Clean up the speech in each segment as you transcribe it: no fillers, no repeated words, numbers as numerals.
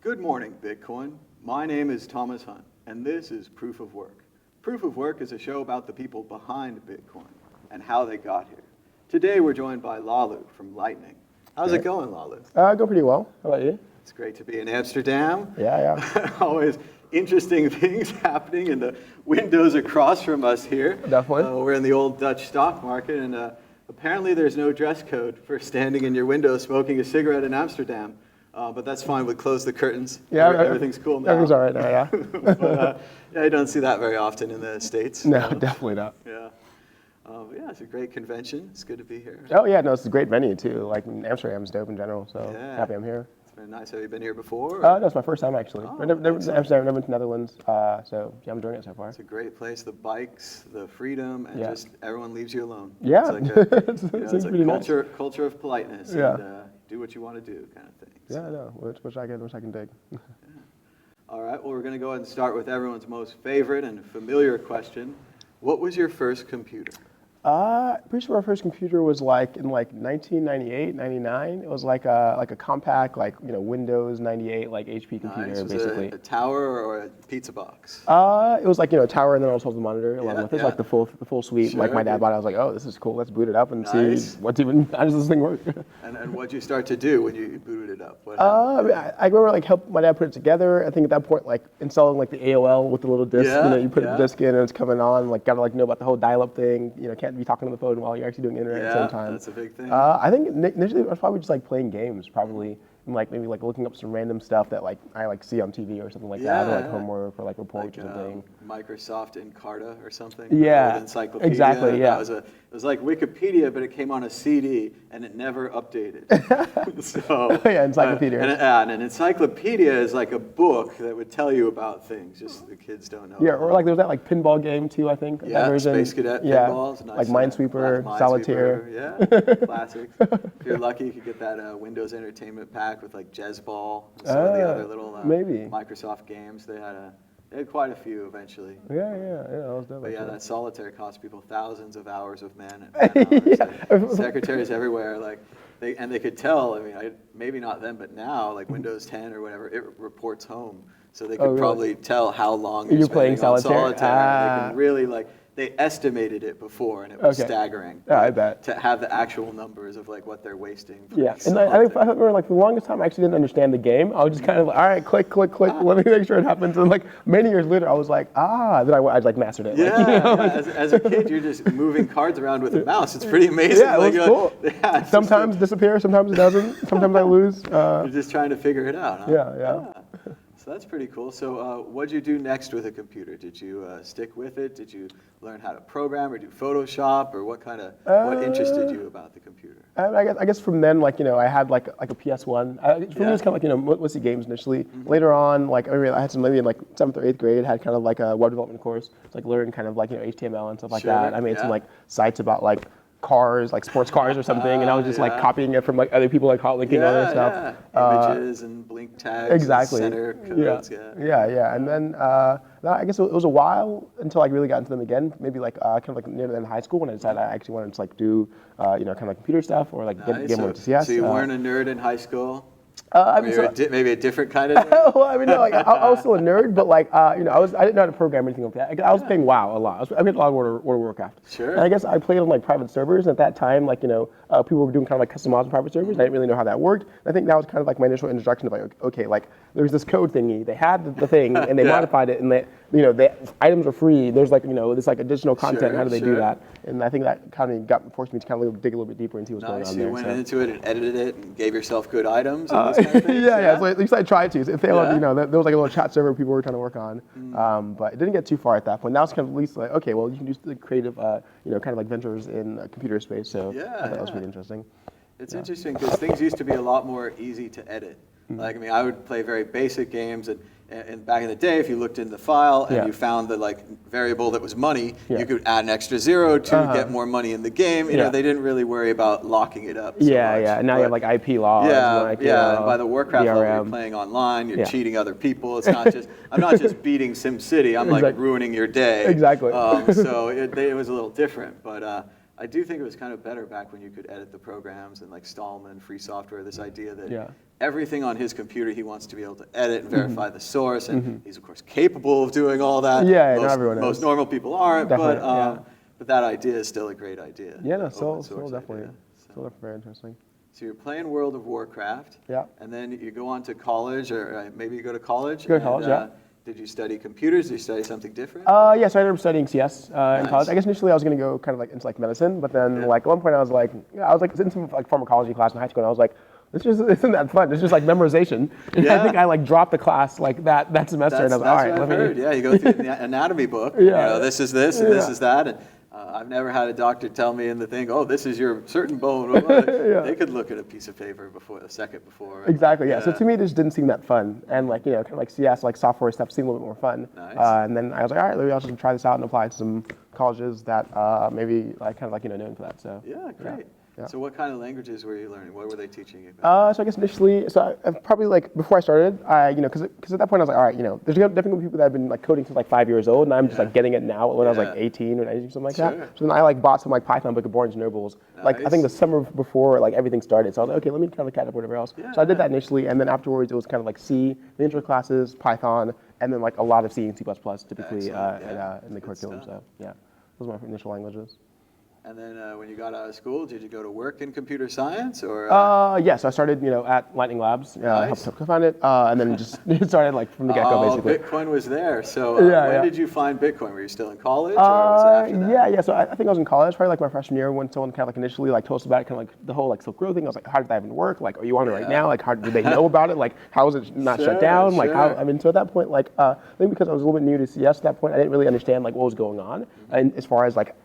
Good morning, Bitcoin. My name is Thomas Hunt, and this is Proof of Work. Proof of Work is a show about the people behind Bitcoin and how they got here. Today we're joined by Lalu from Lightning. How's it going, Lalu? Go pretty well. How about you? It's great to be in Amsterdam. Yeah. Always interesting things happening in the windows across from us here. Definitely. We're in the old Dutch stock market, and apparently there's no dress code for standing in your window smoking a cigarette in Amsterdam. But that's fine. We close the curtains. Yeah, everything's cool now. Everything's all right now, yeah. But, I don't see that very often in the States. No, definitely not. Yeah. Yeah, it's a great convention. It's good to be here. Oh, yeah, no, it's a great venue, too. Like, Amsterdam's dope in general, so happy I'm here. It's been nice. Have you been here before? No, it's my first time, actually. Oh, I've never been to Amsterdam, never been to Netherlands, so yeah, I'm enjoying it so far. It's a great place. The bikes, the freedom, and just everyone leaves you alone. Yeah. It's like a, it's a culture of politeness. Yeah. And, do what you want to do, kind of thing. Yeah, no, which I can dig. Yeah. All right, well, we're going to go ahead and start with everyone's most favorite and familiar question. What was your first computer? Pretty sure our first computer was like in like 1998, 99. It was like a compact, like, Windows 98, like HP computer, Was basically. it a tower or a pizza box? It was like, a tower, and then also the monitor along with it. It's like the full suite. Sure, like my dad bought it. I was like, oh, this is cool. Let's boot it up and see how does this thing work? And what'd you start to do when you booted it up? I remember like help my dad put it together. I think at that point, like installing like the AOL with the little disc. You put the disc in and it's coming on. Like gotta like know about the whole dial-up thing. Can't be talking on the phone while you're actually doing internet at the same time. That's a big thing. I think initially it was probably just like playing games, probably. And like maybe like looking up some random stuff that like I like see on TV or something like that, or like homework or like reports or something. Microsoft Encarta or something. Yeah, encyclopedia. exactly. Yeah, it was like Wikipedia, but it came on a CD and it never updated. So yeah, encyclopedia. And an encyclopedia is like a book that would tell you about things. Just the kids don't know. Yeah, or like there was that like pinball game too. I think. Yeah, that version. Space Cadet pinballs. Nice, like Minesweeper, Solitaire. Yeah, classics. If you're lucky, you could get that Windows Entertainment Pack with like Jazzball and some of the other little Microsoft games. They had quite a few eventually. Yeah, that was dope. But yeah, that Solitaire cost people thousands of hours of man hours. Secretaries everywhere, like they could tell. I mean, maybe not then, but now, like Windows 10 or whatever, it reports home, so they could probably tell how long you're playing Solitaire. Solitaire. They can really They estimated it before, and it was staggering. Yeah, I bet. To have the actual numbers of like what they're wasting. Yeah, and I remember like for the longest time I actually didn't understand the game. I was just kind of like, all right, click, let me make sure it happens. And like many years later, I was like, then I like mastered it. Yeah, as a kid, you're just moving cards around with a mouse. It's pretty amazing. Yeah, it was cool. Yeah, sometimes disappears, sometimes it doesn't. Sometimes I lose. You're just trying to figure it out. Huh? Yeah. So that's pretty cool. So what'd you do next with a computer? Did you stick with it? Did you learn how to program or do Photoshop, or what what interested you about the computer? I guess from then, like, I had like a PS1. For me, it was kind of like, mostly games initially. Mm-hmm. Later on, like, I had some maybe in like 7th or 8th grade, had kind of like a web development course. So like learn kind of like, HTML and stuff like that. I made some like sites about like cars, like sports cars or something, and I was just like copying it from like other people, like hot linking other stuff. Images and blink tags. Exactly. And center codes. Yeah. And then I guess it was a while until I really got into them again. Maybe like kind of like near the end of high school when I decided I actually wanted to like do kind of like computer stuff or like get more into CS. So you weren't a nerd in high school? Maybe a different kind of nerd? Well, I mean, no, like I was still a nerd, but like I didn't know how to program or anything like that. I was playing WoW a lot. I played a lot of World of Warcraft. Sure. And I guess I played on like private servers. And at that time, like people were doing kind of like customized private servers. And I didn't really know how that worked. And I think that was kind of like my initial introduction of like, okay, like there's this code thingy. They had the thing and they modified it, and the items are free. There's like this like additional content. How do they do that? And I think that kind of forced me to kind of dig a little bit deeper into what's going on there. You went into it and edited it and gave yourself good items and those kind of things? Yeah. So at least I tried to. It failed. There was like a little chat server people were trying to work on, but it didn't get too far at that point. Now it's kind of at least like, okay, well, you can do the creative, kind of like ventures in computer space. So I thought that was really interesting. It's interesting because things used to be a lot more easy to edit. Like, I mean, I would play very basic games, and back in the day, if you looked in the file and you found the like variable that was money, you could add an extra zero to get more money in the game. You know, they didn't really worry about locking it up. So much. And now you have like IP laws. And by the Warcraft level, you're playing online, you're cheating other people. It's not just I'm not just beating SimCity. I'm like ruining your day. Exactly. So it was a little different, but. I do think it was kind of better back when you could edit the programs and like Stallman, free software, this idea that everything on his computer he wants to be able to edit and verify the source, and he's of course capable of doing all that. Yeah, not everyone is. Most normal people aren't, Definitely, but that idea is still a great idea. Yeah, no, still definitely, still very interesting. So you're playing World of Warcraft, and then you go on to college, or maybe you go to college. Go to college, yeah. Did you study computers? Did you study something different? Yeah, so I ended up studying CS in college. I guess initially I was going to go kind of like into like medicine, but then like at one point I was like in some like pharmacology class in high school, and I was like, isn't that fun? It's just like memorization. And I think I like dropped the class like that semester, and I was like, all right, let me. Heard. Yeah, you go through the anatomy book. This is this, and this is that. And, I've never had a doctor tell me in the thing, oh, this is your certain bone. They could look at a piece of paper a second before. Exactly, yeah. So to me, it just didn't seem that fun. And like, kind of like CS, like software stuff seemed a little bit more fun. Nice. And then I was like, all right, maybe I'll just try this out and apply to some colleges that maybe like kind of like, known for that. So yeah, great. Yeah. So what kind of languages were you learning? What were they teaching you? So I guess initially, I probably like before I started, because at that point I was like, all right, there's definitely people that have been like coding since like 5 years old, and I'm just like getting it now when I was like 18 or 19 or something like that. So then I like bought some like Python book of Barnes and Nobles, like I think the summer before like everything started. So I was like, okay, let me kind of catch up whatever else. So I did that initially, and then afterwards it was kind of like C, the intro classes, Python, and then like a lot of C and C++ typically in the curriculum. So yeah, those are my initial languages. And then when you got out of school, did you go to work in computer science, or? Yeah, so I started, at Lightning Labs, helped co-found it, and then just started like from the get-go, basically. Bitcoin was there. So when did you find Bitcoin? Were you still in college, or was it after that? Yeah. So I think I was in college, probably like my freshman year, when someone kind of like initially like told us about it, kind of like the whole like Silk Road thing. I was like, how did that even work? Like, are you on it right now? Like, how did they know about it? Like, how was it not shut down? Like, how? I mean, so at that point, like, I think because I was a little bit new to CS at that point, I didn't really understand like what was going on, and as far as like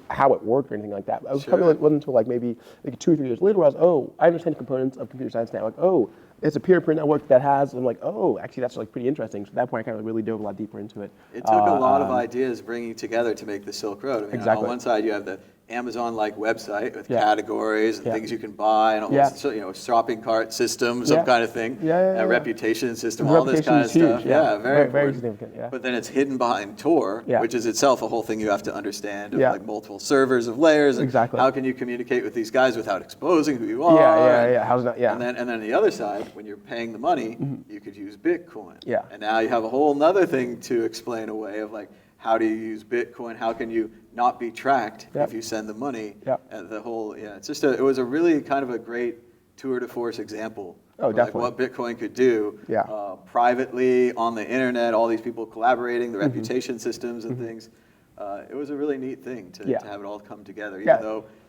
how it worked or anything like that. Probably wasn't until like maybe like 2 or 3 years later where I was, I understand components of computer science now. Like, it's a peer-to-peer network that has, and I'm like, actually that's like pretty interesting. So at that point I kind of really dove a lot deeper into it. It took a lot of ideas bringing together to make the Silk Road. I mean, exactly. On one side you have the Amazon-like website with categories and things you can buy and almost shopping cart system, some kind of thing, a reputation system, all this kind of stuff. Yeah, very significant. Yeah. But then it's hidden behind Tor, which is itself a whole thing you have to understand, of like multiple servers of layers. And how can you communicate with these guys without exposing who you are? How's that? Yeah. And then on the other side, when you're paying the money, you could use Bitcoin. Yeah. And now you have a whole nother thing to explain away of like, how do you use Bitcoin? How can you not be tracked if you send the money? The whole, it's just it was a really kind of a great tour de force example of like what Bitcoin could do privately on the internet, all these people collaborating, the reputation systems and things. It was a really neat thing to have it all come together,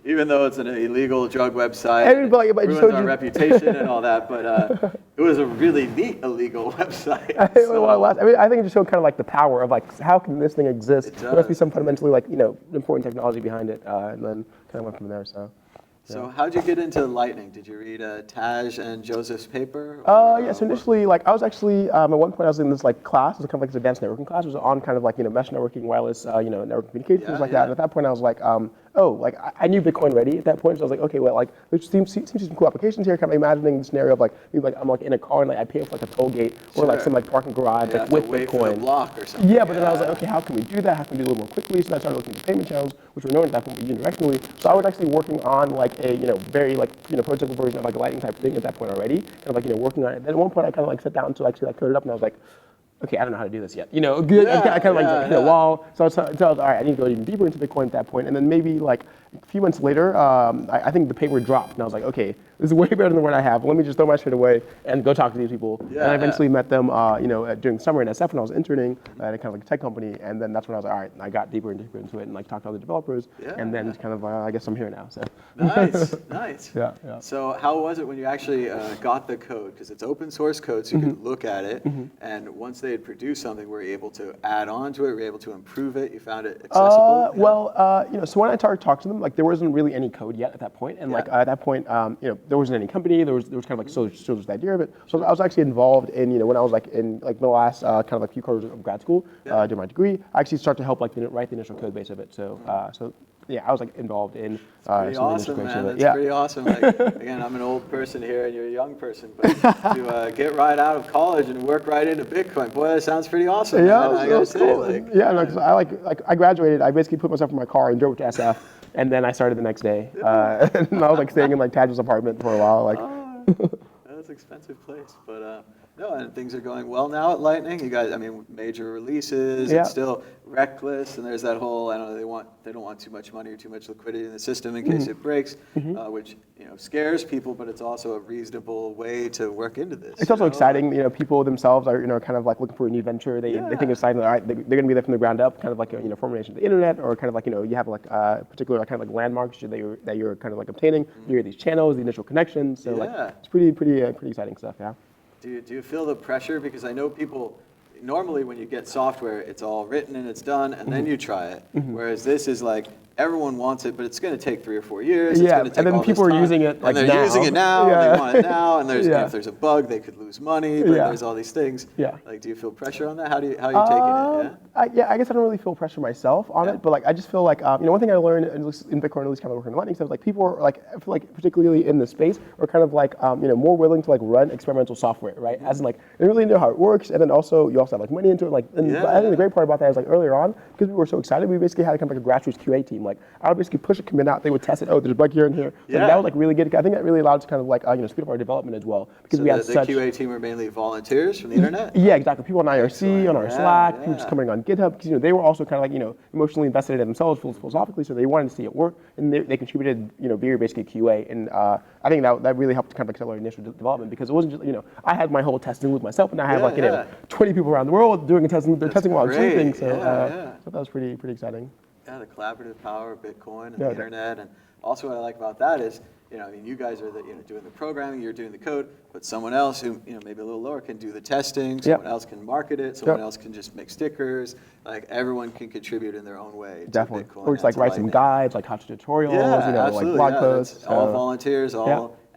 even though it's an illegal drug website, it ruins our reputation and all that, but it was a really neat illegal website. I mean, I think it just showed kind of like the power of like, how can this thing exist? There must be some fundamentally like, important technology behind it, and then kind of went from there, so. So how'd you get into Lightning? Did you read Taj and Joseph's paper? So initially, like I was actually, at one point I was in this like class, it was kind of like this advanced networking class. It was on kind of like, mesh networking, wireless, network communication, things like that. And at that point I was like, I knew Bitcoin already at that point. So I was like, okay, well, like there seems some cool applications here. Kind of imagining the scenario of like, maybe like I'm like in a car and like I pay for like a toll gate or like some like parking garage like with wait Bitcoin. For the block or something. Yeah, but then I was like, okay, how can we do that? How can we do it a little more quickly? So I started looking at payment channels, which were known at that point unidirectionally. So I was actually working on like a very like prototypical version of like a Lightning type thing at that point already, kind of like working on it. Then at one point I kind of like sat down to actually like code it up, and I was like, okay, I don't know how to do this yet. I kind of like hit a wall. So I was all right, I need to go even deeper into Bitcoin at that point. And then maybe like a few months later, I think the paper dropped, and I was like, okay, this is way better than what I have. Let me just throw my shit away and go talk to these people. And I eventually met them, during summer in SF when I was interning at a kind of like a tech company. And then that's when I was like, all right, and I got deeper and deeper into it and like talked to other developers. And then kind of, I guess I'm here now. So nice. Yeah. So how was it when you actually got the code? Because it's open source code, so you could look at it. And once they had produced something, were you able to add on to it? Were you able to improve it? You found it accessible? So when I talked to them, like there wasn't really any code yet at that point. And like at that point, there wasn't any company. There was kind of like still just the idea of it. So I was actually involved in when I was like in like the last kind of like few quarters of grad school doing my degree. I actually started to help like write the initial code base of it. So I was like involved in. Pretty awesome, man. That's pretty awesome. Like, again, I'm an old person here, and you're a young person, but to get right out of college and work right into Bitcoin, boy, that sounds pretty awesome. Yeah, man. I gotta say, cool. I graduated. I basically put myself in my car and drove to SF. And then I started the next day. And I was like staying in like Taj's apartment for a while. Like, that's an expensive place, but no, and things are going well now at Lightning. You guys, I mean, major releases. Yeah. It's still reckless, and there's that whole, I don't know, they don't want too much money or too much liquidity in the system in case it breaks, which scares people, but it's also a reasonable way to work into this. It's also exciting. People themselves are kind of like looking for a new venture. They think it's exciting. All right, they're going to be there from the ground up, kind of like formation of the internet, or kind of like you have like particular kind of like landmarks that you're kind of like obtaining near these channels, the initial connections. So like it's pretty exciting stuff. Yeah. Do you feel the pressure? Because I know people, normally when you get software, it's all written and it's done, and then you try it. Whereas this is like, everyone wants it, but it's going to take 3 or 4 years. Yeah, it's and then people are using it like now. And they're using it now, and they want it now, and there's, if there's a bug, they could lose money, but there's all these things. Yeah. Like, do you feel pressure on that? How are you taking it? I guess I don't really feel pressure myself on it, but like I just feel like one thing I learned in Bitcoin, at least kind of working on Lightning stuff, like people are like, I feel like particularly in the space, are kind of like more willing to like run experimental software, right? As in like they really know how it works, and then also you also have like money into it. Like, and I think the great part about that is like earlier on, because we were so excited, we basically had kind of like a grassroots QA team. Like I would basically push a commit out, they would test it. Oh, there's a bug here and here. So that was like really good. I think that really allowed us to kind of like speed up our development as well, because we had the QA team were mainly volunteers from the internet. Yeah, exactly. People on IRC, on our Slack, people just coming on GitHub, because they were also kind of like emotionally invested in themselves philosophically, so they wanted to see it work, and they contributed via basically QA, and I think that really helped kind of accelerate initial development, because it wasn't just I had my whole testing loop myself, and I have 20 people around the world doing a testing loop. They're testing while I'm sleeping, so that was pretty exciting. Yeah, the collaborative power of Bitcoin and the internet, and also what I like about that is, you guys are doing the programming, you're doing the code, but someone else who maybe a little lower can do the testing, someone else can market it, someone else can just make stickers. Like everyone can contribute in their own way. Definitely. To Bitcoin, or just like write some guides, like how to tutorials, like blog posts. All volunteers,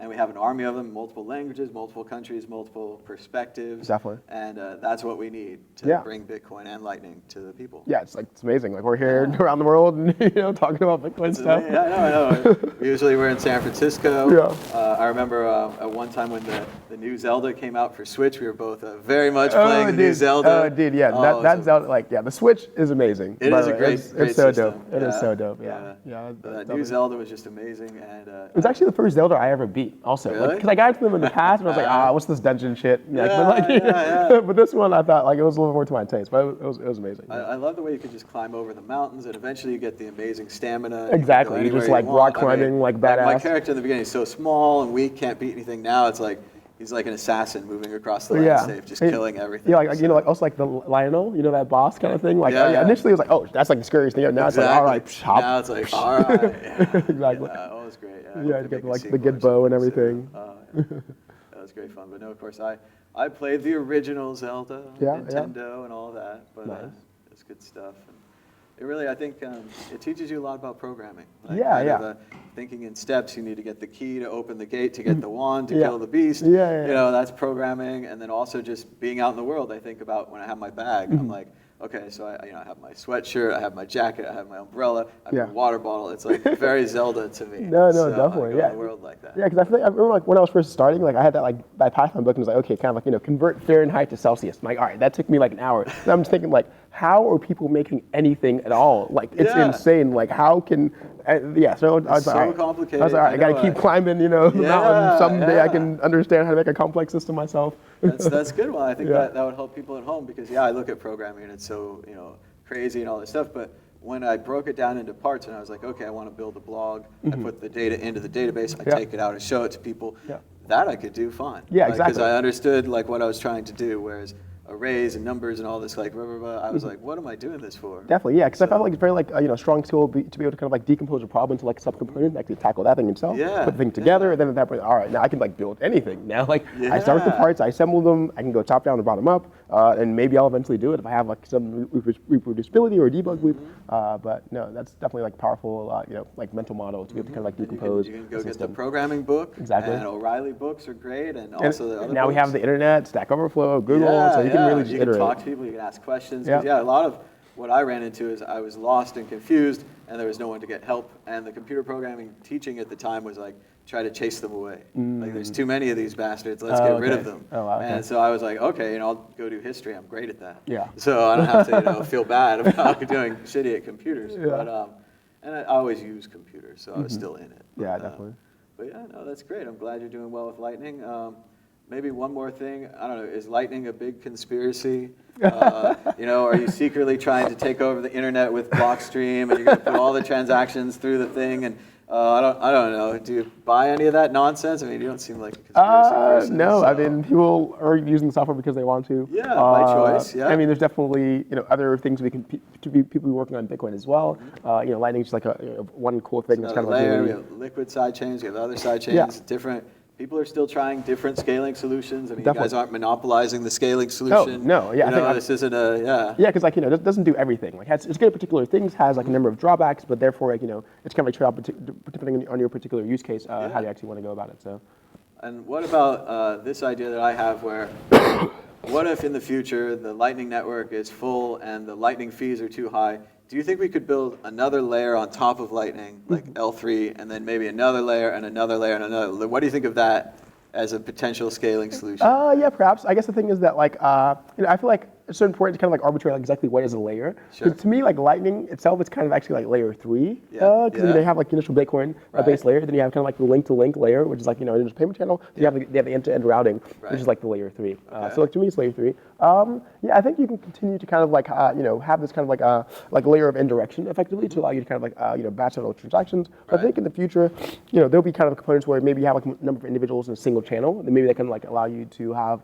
and we have an army of them, multiple languages, multiple countries, multiple perspectives. Definitely. And that's what we need to bring Bitcoin and Lightning to the people. Yeah, it's amazing. Like we're here around the world, and talking about Bitcoin stuff. I know. Usually we're in San Francisco. I remember at one time when the new Zelda came out for Switch, we were both very much playing the new Zelda. Oh, dude, yeah, that Zelda, the Switch is amazing. It is a great It's so dope. It is so dope. Yeah. That new Zelda was just amazing, and it was actually the first Zelda I ever beat. Also, because I got into them in the past, and I was like, what's this dungeon shit? But this one, I thought it was a little more to my taste, but it was amazing. I love the way you could just climb over the mountains, and eventually you get the amazing stamina. Exactly, you just like rock climbing, like badass. My character in the beginning is so small and weak, can't beat anything. Now it's like he's like an assassin moving across the landscape, just killing everything. Yeah, also like the Lionel, that boss kind of thing. Like, initially it was like, oh, that's like the scariest thing. Now it's like, all right, hop. Now it's like, all right. Exactly. It was great. You get the good bow and everything. That was great fun. But no, of course, I played the original Zelda, Nintendo, and all that. But it's good stuff. And it really, I think, it teaches you a lot about programming. Like thinking in steps. You need to get the key to open the gate, to get the wand to kill the beast. That's programming. And then also just being out in the world. I think about when I have my bag. I'm like, okay, so I have my sweatshirt, I have my jacket, I have my umbrella, I have my water bottle. It's like very Zelda to me. No, definitely. In the world like that. Yeah, because I remember like when I was first starting, like I had that my Python book and was like, okay, kind of like convert Fahrenheit to Celsius. I'm like, all right, that took me like an hour. And I'm just thinking like, how are people making anything at all? Like it's insane. Like how can so I was like, complicated. I was like, all right, I gotta keep climbing, the mountain. Someday I can understand how to make a complex system myself. That's good one. I think that would help people at home, because I look at programming and it's so crazy and all this stuff, but when I broke it down into parts and I was like, okay, I want to build a blog, I put the data into the database, I take it out and show it to people, that I could do fine. Yeah, exactly. Because I understood like what I was trying to do, whereas arrays and numbers and all this I was like, what am I doing this for? Definitely, yeah, because I felt like it's very strong skill to be able to kind of like decompose a problem into like a subcomponent, actually tackle that thing himself, put the thing together, and then at that point, all right, now I can like build anything. Now I start with the parts, I assemble them, I can go top down and bottom up, and maybe I'll eventually do it if I have like some reproducibility or debug loop. But no, that's definitely like powerful, like mental model to be able to kind of like decompose. You can go get the programming book. Exactly. And O'Reilly books are great, and also the other now books. we have the internet, Stack Overflow, Google, so you can really just iterate. You can talk to people, you can ask questions. A lot of what I ran into is I was lost and confused, and there was no one to get help. And the computer programming teaching at the time was like, try to chase them away. Like, there's too many of these bastards. Let's get rid of them. And so I was like, okay, I'll go do history. I'm great at that. So I don't have to, feel bad about doing shitty at computers. But And I always use computers, so I was still in it. Yeah, definitely. But yeah, no, that's great. I'm glad you're doing well with Lightning. Maybe one more thing. I don't know. Is Lightning a big conspiracy? Are you secretly trying to take over the internet with Blockstream, and you're going to put all the transactions through the thing? And I don't know. Do you buy any of that nonsense? I mean, you don't seem like a conspiracy person. No, so. I mean, people are using the software because they want to. Yeah, by choice. Yeah. I mean, there's definitely other things we can people be working on Bitcoin as well. Lightning's just like one cool thing that's kind of like layer. really, We have liquid side chains. We have other side chains. Different. People are still trying different scaling solutions. I mean, Definitely. you guys aren't monopolizing the scaling solution. No, yeah. I think this isn't a, yeah. Yeah, because it doesn't do everything. Like it's good at particular things, has like a number of drawbacks, but therefore it's kind of like trade-off depending on your particular use case, how you actually want to go about it. So. And what about this idea that I have where, what if in the future the Lightning network is full and the Lightning fees are too high? Do you think we could build another layer on top of Lightning, like L3, and then maybe another layer and another layer and another? What do you think of that as a potential scaling solution? Yeah, perhaps. I guess the thing is that I feel like it's so important to kind of like arbitrate like exactly what is a layer. Sure. To me, like Lightning itself is kind of actually like layer 3. Because they have like the initial Bitcoin base layer, then you have kind of like the link-to-link layer, which is like initial payment channel. Then you have the end-to-end routing, which is like the layer 3. So like to me, it's layer 3. I think you can continue to kind of like have this kind of like layer of indirection effectively to allow you to kind of like batch out all transactions. But I think in the future, there'll be kind of components where maybe you have like a number of individuals in a single channel, then maybe that can like allow you to have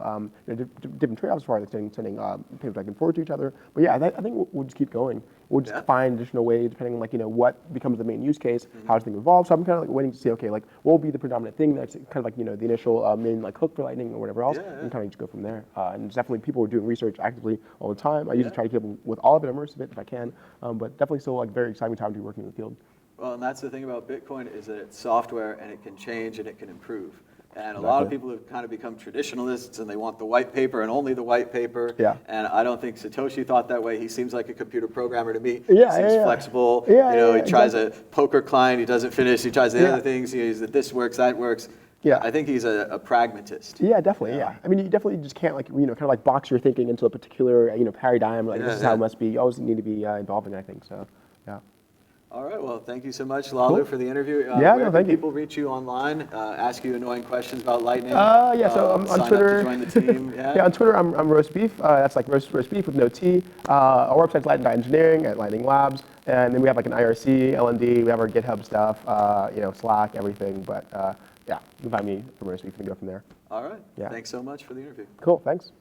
different trade-offs as far as sending payments back and forth to each other. But yeah, I think we'll just keep going. We'll just find additional ways depending on like what becomes the main use case, how things evolve. So I'm kind of like waiting to see, okay, like what will be the predominant thing that's kind of like the initial main like hook for Lightning or whatever else, and kind of just go from there. And definitely people are doing research actively all the time. I usually try to keep them with all of it, immersive if I can, but definitely still like very exciting time to be working in the field. Well, and that's the thing about Bitcoin is that it's software and it can change and it can improve. And a lot of people have kind of become traditionalists and they want the white paper and only the white paper. Yeah. And I don't think Satoshi thought that way. He seems like a computer programmer to me. Yeah, he seems flexible. He tries a poker client, he doesn't finish. He tries the other things. He's that this works, that works. Yeah. I think he's a pragmatist. Yeah, definitely. Yeah. I mean, you definitely just can't like kind of like box your thinking into a particular paradigm. Like this is how it must be. You always need to be evolving. I think so. Yeah. All right. Well, thank you so much, Lalu, for the interview. Where can people reach you online? Ask you annoying questions about Lightning. So I'm on Twitter. Sign up to join the team. On Twitter I'm roast beef. That's like roast beef with no T. Our website's lightning.engineering at Lightning Labs, and then we have like an IRC, LND. We have our GitHub stuff. Slack, everything. But you can find me from roast beef and go from there. All right. Yeah. Thanks so much for the interview. Cool. Thanks.